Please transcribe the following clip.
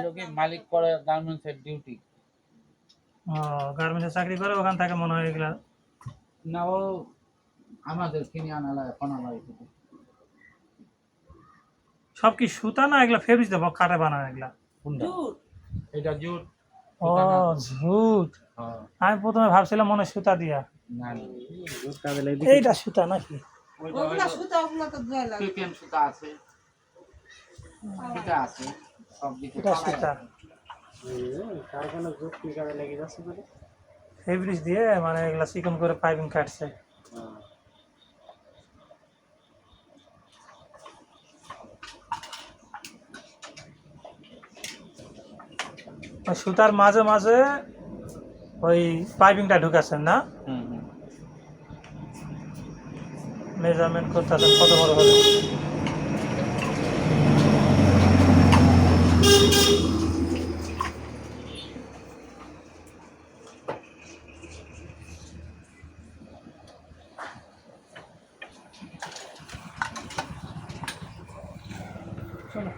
লোকে মালিক করে গার্মেন্টসের ডিউটি। ও গার্মেন্টসে চাকরি করে, ওখান থেকে মনে হয় এগুলা না, ও আমাদের কিনে আনা লাগে, কোনা লাগে। সব কি সুতা না এগুলা ফেব্রিক দেবো কাটে বানায় এগুলা? এটা জুট। ও ঝুট। আমি প্রথমে ভাবছিলাম মনে হয় সুতা দিয়া। না, এইটা সুতা নাকি? ওগুলা সুতা, ওগুলা তো জয় লাগে। পিপিএম সুতা আছে, সুতা আছে সব দিকে। এটা সুতা কারখানা জুট কি কাজে লেগে যাচ্ছে বলে ফেব্রিক দিয়ে মানে এগুলা চিকন করে পাইপিং কাটছে। ওই সুতার মাঝে মাঝে ওই পাইপিংটা ঢুকাচ্ছেন না? মেজারমেন্ট করতেছেন কত বড় হবে। চলো।